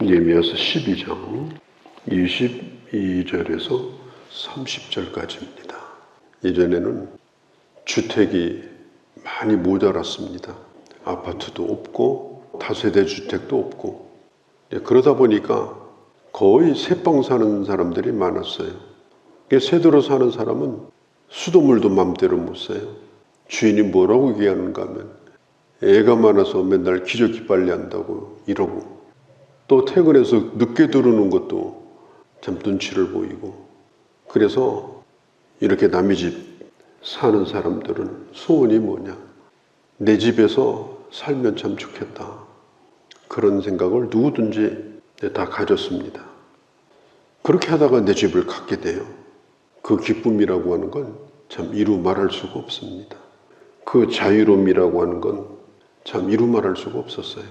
예레미야서 12장 22절에서 30절까지입니다. 예전에는 주택이 많이 모자랐습니다. 아파트도 없고 다세대 주택도 없고, 그러다 보니까 거의 새방 사는 사람들이 많았어요. 새들어 사는 사람은 수돗물도 맘대로 못 사요. 주인이 뭐라고 얘기하는가 하면 애가 많아서 맨날 기저귀 빨래한다고 이러고, 또 퇴근해서 늦게 들어오는 것도 참 눈치를 보이고, 그래서 이렇게 남의 집 사는 사람들은 소원이 뭐냐, 내 집에서 살면 참 좋겠다, 그런 생각을 누구든지 다 가졌습니다. 그렇게 하다가 내 집을 갖게 돼요. 그 기쁨이라고 하는 건 참 이루 말할 수가 없습니다. 그 자유로움이라고 하는 건 참 이루 말할 수가 없었어요.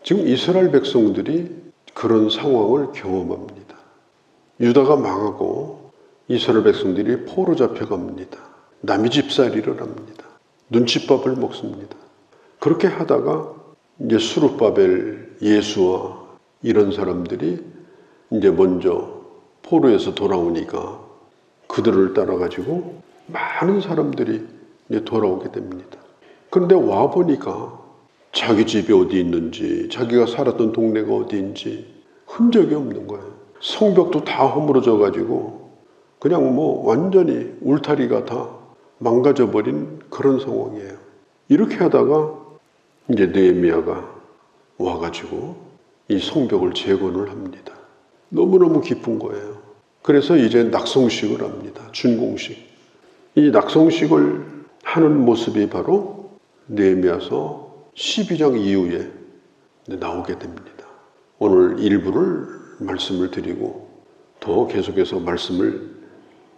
지금 이스라엘 백성들이 그런 상황을 경험합니다. 유다가 망하고 이스라엘 백성들이 포로 잡혀갑니다. 남의 집살이를 합니다. 눈칫밥을 먹습니다. 그렇게 하다가 이제 스룹바벨, 예수와 이런 사람들이 이제 먼저 포로에서 돌아오니까 그들을 따라가지고 많은 사람들이 이제 돌아오게 됩니다. 그런데 와보니까 자기 집이 어디 있는지, 자기가 살았던 동네가 어디인지 흔적이 없는 거예요. 성벽도 다 허물어져 가지고 그냥 완전히 울타리가 다 망가져 버린 그런 상황이에요. 이렇게 하다가 이제 느헤미야가 와가지고 이 성벽을 재건을 합니다. 너무너무 기쁜 거예요. 그래서 이제 낙성식을 합니다. 준공식. 이 낙성식을 하는 모습이 바로 느헤미야서 12장 이후에 나오게 됩니다. 오늘 일부를 말씀을 드리고 더 계속해서 말씀을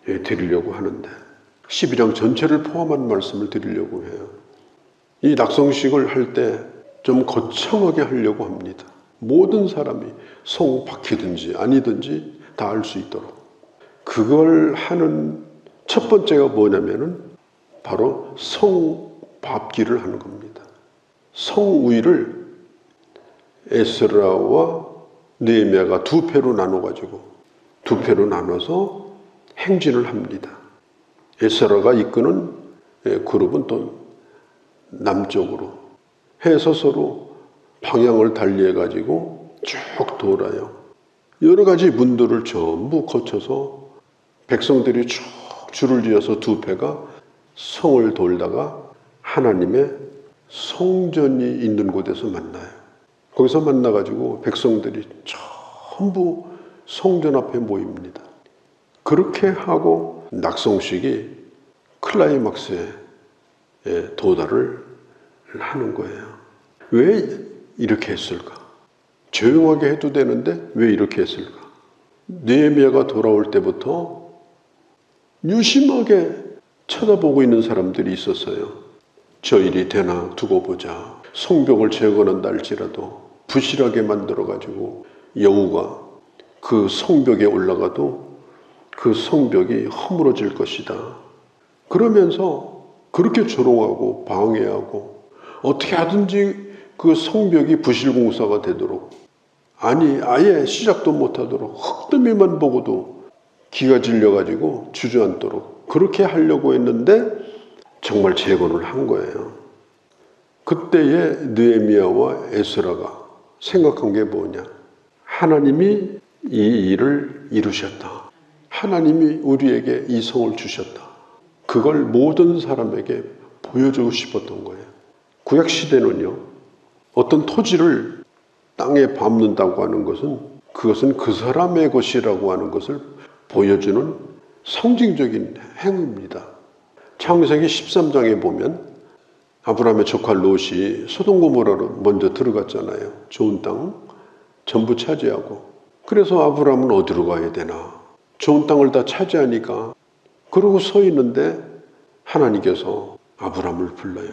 드리려고 하는데, 12장 전체를 포함한 말씀을 드리려고 해요. 이 낙성식을 할 때 좀 거창하게 하려고 합니다. 모든 사람이 성 밖이든지 아니든지 다 알 수 있도록. 그걸 하는 첫 번째가 뭐냐면은 바로 성밥기를 하는 겁니다. 성위를 에스라와 느헤미야가 두 패로 나눠서 행진을 합니다. 에스라가 이끄는 그룹은 또 남쪽으로 해서 서로 방향을 달리해가지고 쭉 돌아요. 여러 가지 문들을 전부 거쳐서 백성들이 쭉 줄을 지어서 두 패가 성을 돌다가 하나님의 성전이 있는 곳에서 만나요. 거기서 만나가지고 백성들이 전부 성전 앞에 모입니다. 그렇게 하고 낙성식이 클라이막스에 도달을 하는 거예요. 왜 이렇게 했을까? 조용하게 해도 되는데 왜 이렇게 했을까? 느헤미야가 돌아올 때부터 유심하게 쳐다보고 있는 사람들이 있었어요. 저 일이 되나 두고 보자. 성벽을 재건한다 할지라도 부실하게 만들어가지고 여우가 그 성벽에 올라가도 그 성벽이 허물어질 것이다. 그러면서 그렇게 조롱하고 방해하고 어떻게 하든지 그 성벽이 부실공사가 되도록, 아니 아예 시작도 못하도록 흙더미만 보고도 기가 질려가지고 주저앉도록 그렇게 하려고 했는데 정말 재건을 한 거예요. 그때의 느헤미야와 에스라가 생각한 게 뭐냐? 하나님이 이 일을 이루셨다. 하나님이 우리에게 이 성을 주셨다. 그걸 모든 사람에게 보여주고 싶었던 거예요. 구약시대는요, 어떤 토지를 땅에 밟는다고 하는 것은 그것은 그 사람의 것이라고 하는 것을 보여주는 상징적인 행위입니다. 창세기 13장에 보면 아브라함의 조카 롯이 소돔고모라로 먼저 들어갔잖아요. 좋은 땅 전부 차지하고. 그래서 아브라함은 어디로 가야 되나? 좋은 땅을 다 차지하니까 그러고 서 있는데 하나님께서 아브라함을 불러요.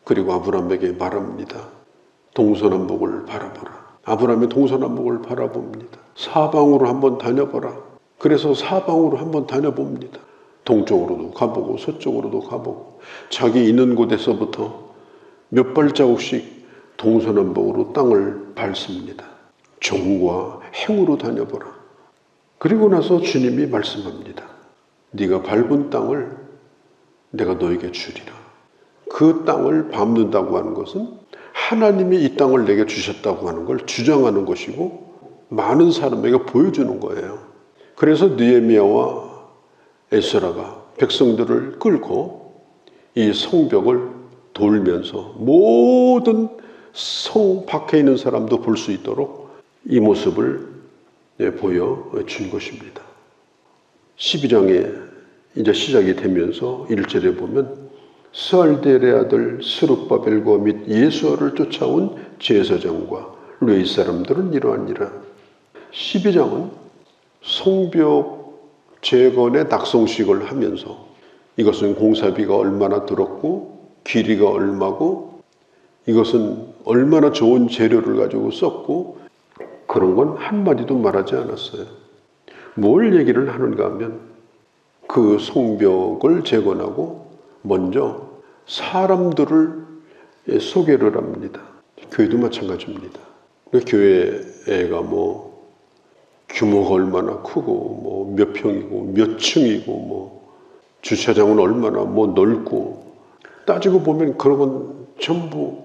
그리고 아브라함에게 말합니다. 동서남북을 바라보라. 아브라함이 동서남북을 바라봅니다. 사방으로 한번 다녀보라. 그래서 사방으로 한번 다녀봅니다. 동쪽으로도 가보고 서쪽으로도 가보고 자기 있는 곳에서부터 몇 발자국씩 동서남북으로 땅을 밟습니다. 정과 행으로 다녀보라. 그리고 나서 주님이 말씀합니다. 네가 밟은 땅을 내가 너에게 주리라. 그 땅을 밟는다고 하는 것은 하나님이 이 땅을 내게 주셨다고 하는 걸 주장하는 것이고 많은 사람에게 보여주는 거예요. 그래서 느헤미야와 에스라가 백성들을 끌고 이 성벽을 돌면서 모든 성 밖에 있는 사람도 볼 수 있도록 이 모습을 보여준 것입니다. 12장에 이제 시작이 되면서 1절에 보면 스알디엘의 아들 스룹바벨과 및 예수아를 쫓아온 제사장과 르이 사람들은 이러하니라. 12장은 성벽 재건의 낙성식을 하면서 이것은 공사비가 얼마나 들었고 길이가 얼마고 이것은 얼마나 좋은 재료를 가지고 썼고 그런 건 한마디도 말하지 않았어요. 뭘 얘기를 하는가 하면 그 성벽을 재건하고 먼저 사람들을 소개를 합니다. 교회도 마찬가지입니다. 교회가 규모가 얼마나 크고 몇 평이고 몇 층이고 주차장은 얼마나 넓고 따지고 보면 그런 건 전부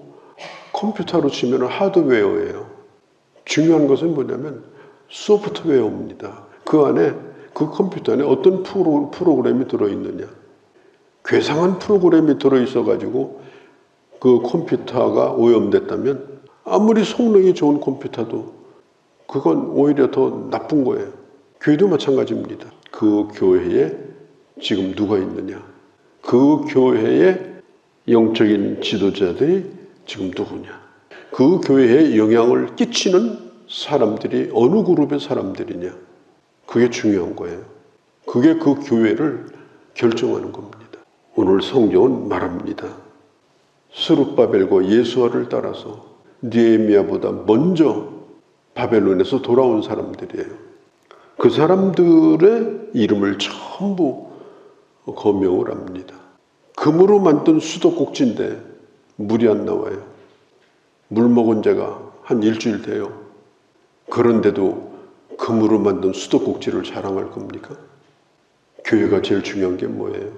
컴퓨터로 치면 하드웨어예요. 중요한 것은 뭐냐면 소프트웨어입니다. 그 컴퓨터 안에 어떤 프로그램이 들어있느냐. 괴상한 프로그램이 들어있어가지고 그 컴퓨터가 오염됐다면 아무리 성능이 좋은 컴퓨터도 그건 오히려 더 나쁜 거예요. 교회도 마찬가지입니다. 그 교회에 지금 누가 있느냐. 그 교회의 영적인 지도자들이 지금 누구냐. 그 교회에 영향을 끼치는 사람들이 어느 그룹의 사람들이냐. 그게 중요한 거예요. 그게 그 교회를 결정하는 겁니다. 오늘 성경은 말합니다. 스룹바벨과 예수아를 따라서 느헤미야보다 먼저 바벨론에서 돌아온 사람들이에요. 그 사람들의 이름을 전부 거명을 합니다. 금으로 만든 수도꼭지인데 물이 안 나와요. 물 먹은 지가 한 일주일 돼요. 그런데도 금으로 만든 수도꼭지를 자랑할 겁니까? 교회가 제일 중요한 게 뭐예요?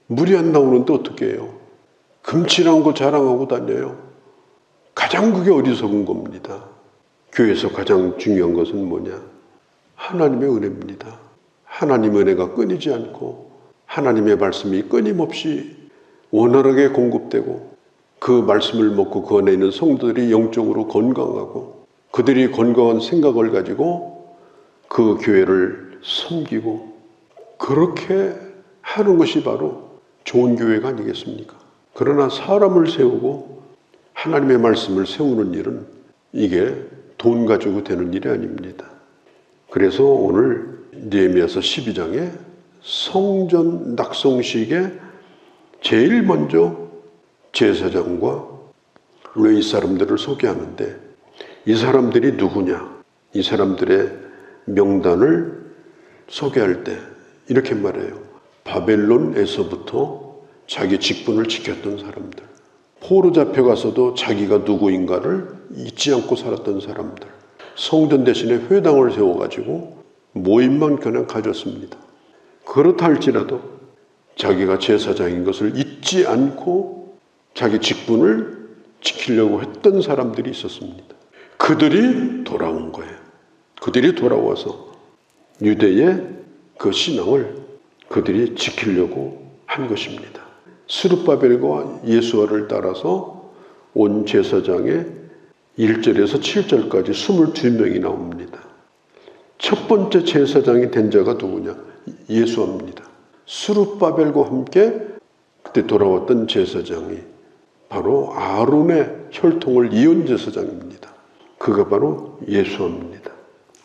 물이 안 나오는데 어떻게 해요? 금칠한 거 자랑하고 다녀요. 가장 그게 어리석은 겁니다. 교회에서 가장 중요한 것은 뭐냐? 하나님의 은혜입니다. 하나님의 은혜가 끊이지 않고 하나님의 말씀이 끊임없이 원활하게 공급되고 그 말씀을 먹고 그 안에 있는 성도들이 영적으로 건강하고 그들이 건강한 생각을 가지고 그 교회를 섬기고 그렇게 하는 것이 바로 좋은 교회가 아니겠습니까? 그러나 사람을 세우고 하나님의 말씀을 세우는 일은 이게 돈 가지고 되는 일이 아닙니다. 그래서 오늘 느헤미야서 12장에 성전 낙성식에 제일 먼저 제사장과 레위 사람들을 소개하는데 이 사람들이 누구냐? 이 사람들의 명단을 소개할 때 이렇게 말해요. 바벨론에서부터 자기 직분을 지켰던 사람들, 포로 잡혀가서도 자기가 누구인가를 잊지 않고 살았던 사람들, 성전 대신에 회당을 세워가지고 모임만 그냥 가졌습니다. 그렇다 할지라도 자기가 제사장인 것을 잊지 않고 자기 직분을 지키려고 했던 사람들이 있었습니다. 그들이 돌아온 거예요. 그들이 돌아와서 유대의 그 신앙을 그들이 지키려고 한 것입니다. 스룹바벨과 예수아를 따라서 온 제사장의 1절에서 7절까지 22명이 나옵니다. 첫 번째 제사장이 된 자가 누구냐? 예수아입니다. 스룹바벨과 함께 그때 돌아왔던 제사장이 바로 아론의 혈통을 이은 제사장입니다. 그가 바로 예수아입니다.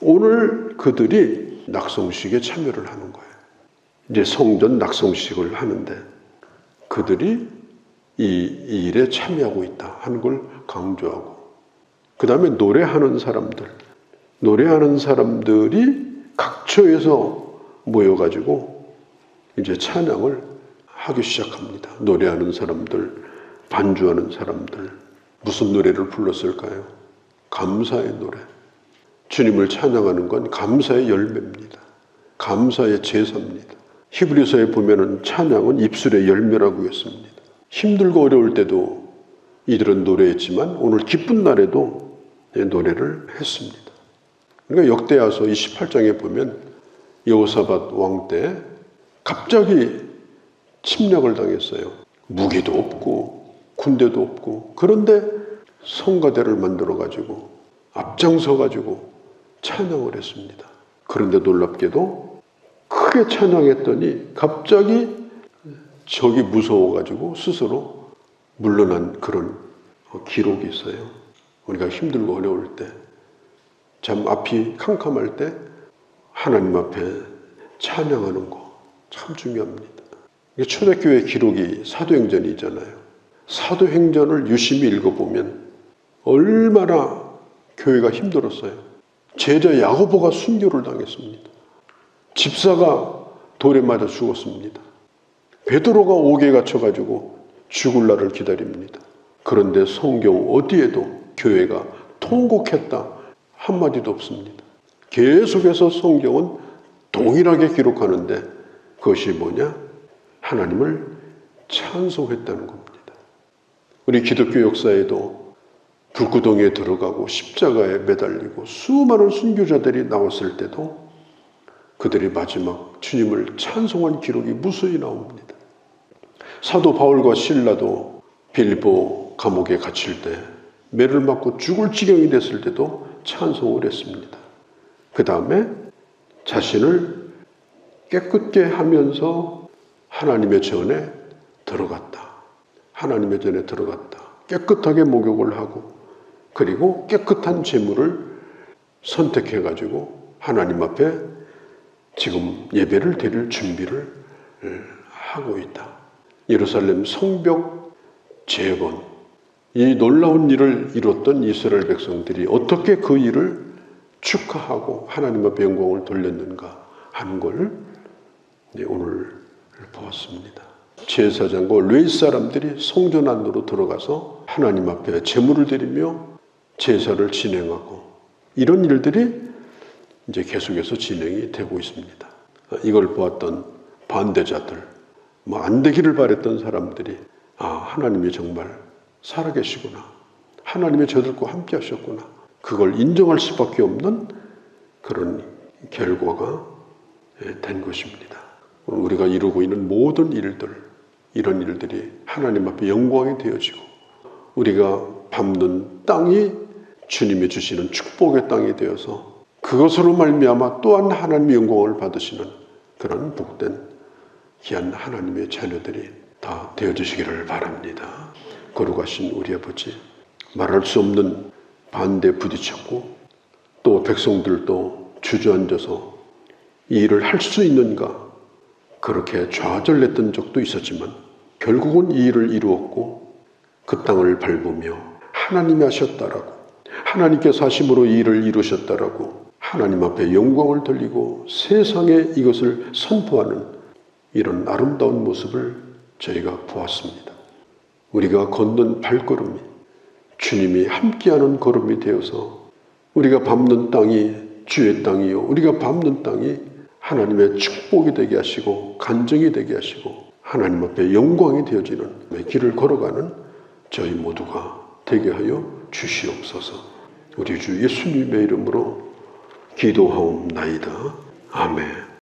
오늘 그들이 낙성식에 참여를 하는 거예요. 이제 성전 낙성식을 하는데 그들이 이 일에 참여하고 있다 하는 걸 강조하고 그 다음에 노래하는 사람들이 각처에서 모여가지고 이제 찬양을 하기 시작합니다. 노래하는 사람들, 반주하는 사람들 무슨 노래를 불렀을까요? 감사의 노래. 주님을 찬양하는 건 감사의 열매입니다. 감사의 제사입니다. 히브리서에 보면은 찬양은 입술의 열매라고 했습니다. 힘들고 어려울 때도 이들은 노래했지만 오늘 기쁜 날에도 노래를 했습니다. 그러니까 역대하서 28장에 보면 여호사밧 왕 때 갑자기 침략을 당했어요. 무기도 없고 군대도 없고, 그런데 성가대를 만들어가지고 앞장서가지고 찬양을 했습니다. 그런데 놀랍게도 크게 찬양했더니 갑자기 적이 무서워가지고 스스로 물러난 그런 기록이 있어요. 우리가 힘들고 어려울 때, 참 앞이 캄캄할 때 하나님 앞에 찬양하는 거 참 중요합니다. 초대교회 기록이 사도행전이잖아요. 사도행전을 유심히 읽어보면 얼마나 교회가 힘들었어요. 제자 야고보가 순교를 당했습니다. 집사가 돌에 맞아 죽었습니다. 베드로가 옥에 갇혀가지고 죽을 날을 기다립니다. 그런데 성경 어디에도 교회가 통곡했다 한마디도 없습니다. 계속해서 성경은 동일하게 기록하는데 그것이 뭐냐? 하나님을 찬송했다는 겁니다. 우리 기독교 역사에도 불구덩이에 들어가고 십자가에 매달리고 수많은 순교자들이 나왔을 때도 그들이 마지막 주님을 찬송한 기록이 무수히 나옵니다. 사도 바울과 실라도 빌보 감옥에 갇힐 때 매를 맞고 죽을 지경이 됐을 때도 찬송을 했습니다. 그 다음에 자신을 깨끗게 하면서 하나님의 전에 들어갔다. 하나님의 전에 들어갔다. 깨끗하게 목욕을 하고 그리고 깨끗한 제물을 선택해가지고 하나님 앞에 지금 예배를 드릴 준비를 하고 있다. 예루살렘 성벽 재건, 이 놀라운 일을 이뤘던 이스라엘 백성들이 어떻게 그 일을 축하하고 하나님 앞에 영광을 돌렸는가 하는 걸 오늘 보았습니다. 제사장과 레위 사람들이 성전 안으로 들어가서 하나님 앞에 제물을 드리며 제사를 진행하고 이런 일들이 이제 계속해서 진행이 되고 있습니다. 이걸 보았던 반대자들, 안 되기를 바랬던 사람들이 하나님이 정말 살아계시구나. 하나님이 저들과 함께 하셨구나. 그걸 인정할 수밖에 없는 그런 결과가 된 것입니다. 우리가 이루고 있는 모든 일들, 이런 일들이 하나님 앞에 영광이 되어지고 우리가 밟는 땅이 주님이 주시는 축복의 땅이 되어서 그것으로 말미암아 또한 하나님의 영광을 받으시는 그런 복된 귀한 하나님의 자녀들이 다 되어주시기를 바랍니다. 거룩하신 우리 아버지, 말할 수 없는 반대에 부딪혔고 또 백성들도 주저앉아서 이 일을 할 수 있는가 그렇게 좌절했던 적도 있었지만 결국은 이 일을 이루었고 그 땅을 밟으며 하나님이 하셨다라고, 하나님께서 하심으로 이 일을 이루셨다라고 하나님 앞에 영광을 돌리고 세상에 이것을 선포하는 이런 아름다운 모습을 저희가 보았습니다. 우리가 걷는 발걸음이 주님이 함께하는 걸음이 되어서 우리가 밟는 땅이 주의 땅이요, 우리가 밟는 땅이 하나님의 축복이 되게 하시고 간증이 되게 하시고 하나님 앞에 영광이 되어지는 길을 걸어가는 저희 모두가 되게 하여 주시옵소서. 우리 주 예수님의 이름으로 기도하옵나이다. 아멘.